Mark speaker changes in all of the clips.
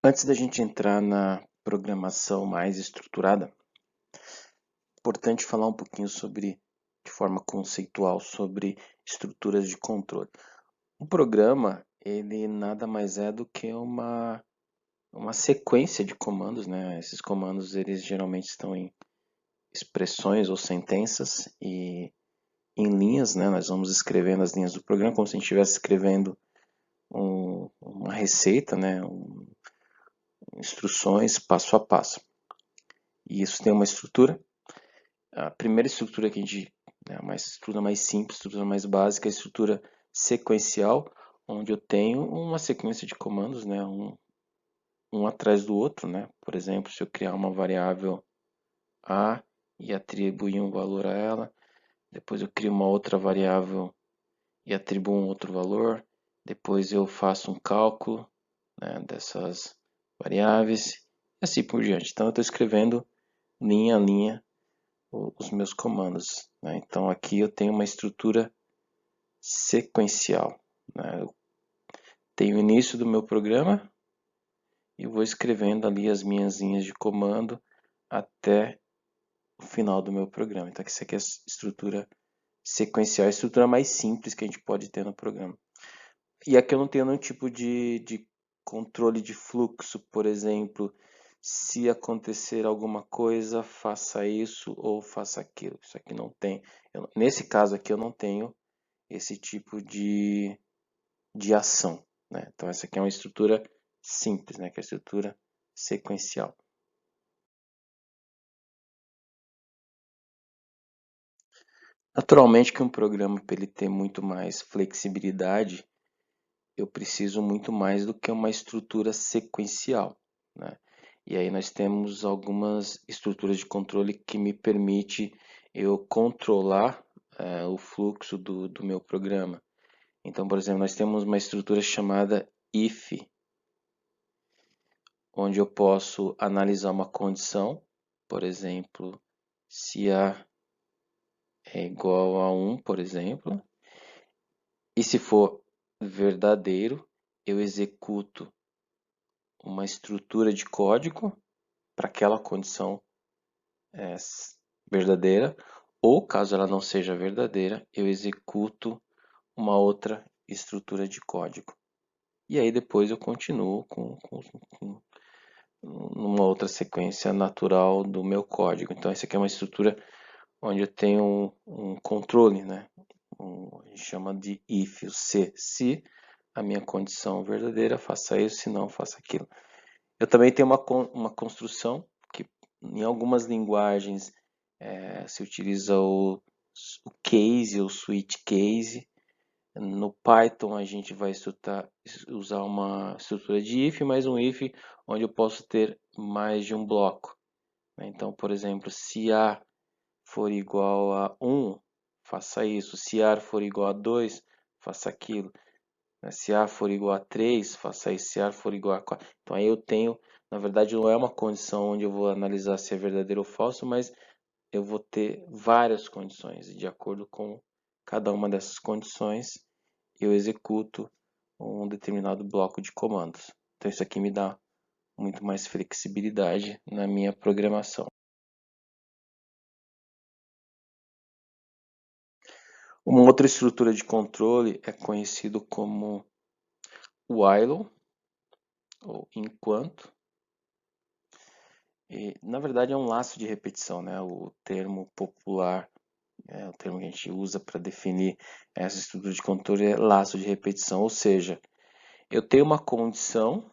Speaker 1: Antes da gente entrar na programação mais estruturada, é importante falar um pouquinho sobre, de forma conceitual, sobre estruturas de controle. O programa, ele nada mais é do que uma sequência de comandos, né? Esses comandos, eles geralmente estão em expressões ou sentenças e em linhas, né? Nós vamos escrevendo as linhas do programa como se a gente estivesse escrevendo uma receita, né? Instruções passo a passo. E isso tem uma estrutura. A primeira estrutura que a gente, né, uma estrutura mais simples, estrutura mais básica, é a estrutura sequencial, onde eu tenho uma sequência de comandos, né, um atrás do outro, né? Por exemplo, se eu criar uma variável A e atribuir um valor a ela, depois eu crio uma outra variável e atribuo um outro valor, depois eu faço um cálculo, né, dessas variáveis, e assim por diante. Então eu estou escrevendo linha a linha os meus comandos, né? Então aqui eu tenho uma estrutura sequencial, né? Eu tenho o início do meu programa e vou escrevendo ali as minhas linhas de comando até o final do meu programa. Então essa aqui é a estrutura sequencial, a estrutura mais simples que a gente pode ter no programa. E aqui eu não tenho nenhum tipo de controle de fluxo, por exemplo, se acontecer alguma coisa, faça isso ou faça aquilo. Isso aqui não tem. Nesse caso aqui eu não tenho esse tipo de ação, né? Então essa aqui é uma estrutura simples, né? Que é a estrutura sequencial. Naturalmente que um programa, para ele ter muito mais flexibilidade, eu preciso muito mais do que uma estrutura sequencial, né? E aí nós temos algumas estruturas de controle que me permite eu controlar o fluxo do meu programa. Então, por exemplo, nós temos uma estrutura chamada if, onde eu posso analisar uma condição, por exemplo, se A é igual a 1, por exemplo, e se for verdadeiro, eu executo uma estrutura de código para aquela condição verdadeira, ou caso ela não seja verdadeira, eu executo uma outra estrutura de código. E aí depois eu continuo com numa outra sequência natural do meu código. Então essa aqui é uma estrutura onde eu tenho um controle, né? A gente chama de if, o se a minha condição verdadeira, faça isso, se não, faça aquilo. Eu também tenho uma construção que em algumas linguagens se utiliza o case ou switch case. No Python a gente vai usar uma estrutura de if, mas um if onde eu posso ter mais de um bloco. Então, por exemplo, se A for igual a 1, faça isso. Se A for igual a 2, faça aquilo. Se A for igual a 3, faça isso. Se A for igual a 4. Então aí eu tenho, na verdade não é uma condição onde eu vou analisar se é verdadeiro ou falso, mas eu vou ter várias condições. E de acordo com cada uma dessas condições, eu executo um determinado bloco de comandos. Então isso aqui me dá muito mais flexibilidade na minha programação. Uma outra estrutura de controle é conhecido como while, ou enquanto. E, na verdade é um laço de repetição, né? O termo popular, o termo que a gente usa para definir essa estrutura de controle é laço de repetição, ou seja, eu tenho uma condição,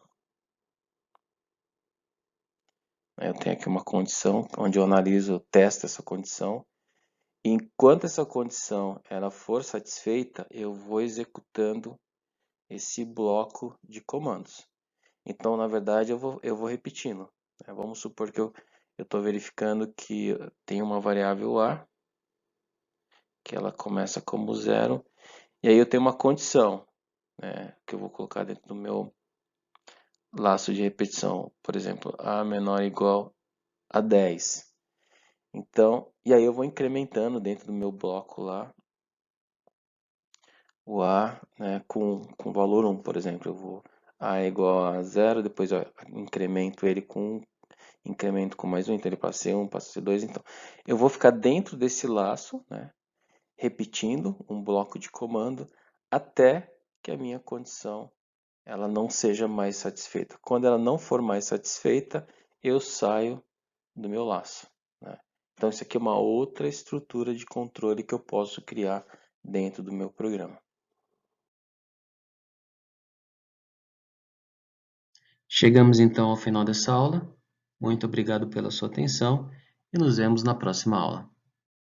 Speaker 1: né? Eu tenho aqui uma condição onde eu analiso, eu testo essa condição. Enquanto essa condição ela for satisfeita, eu vou executando esse bloco de comandos. Então, na verdade, eu vou repetindo, né? Vamos supor que eu estou verificando que tem uma variável A, que ela começa como 0, e aí eu tenho uma condição, né, que eu vou colocar dentro do meu laço de repetição. Por exemplo, A menor ou igual a 10. Então, e aí eu vou incrementando dentro do meu bloco lá, o A, né, com valor 1, por exemplo. Eu vou A é igual a zero, depois eu incremento ele incremento com mais um, então ele passa a ser 1, passa a ser 2. Então, eu vou ficar dentro desse laço, né, repetindo um bloco de comando até que a minha condição ela não seja mais satisfeita. Quando ela não for mais satisfeita, eu saio do meu laço, né? Então, isso aqui é uma outra estrutura de controle que eu posso criar dentro do meu programa.
Speaker 2: Chegamos então ao final dessa aula. Muito obrigado pela sua atenção e nos vemos na próxima aula.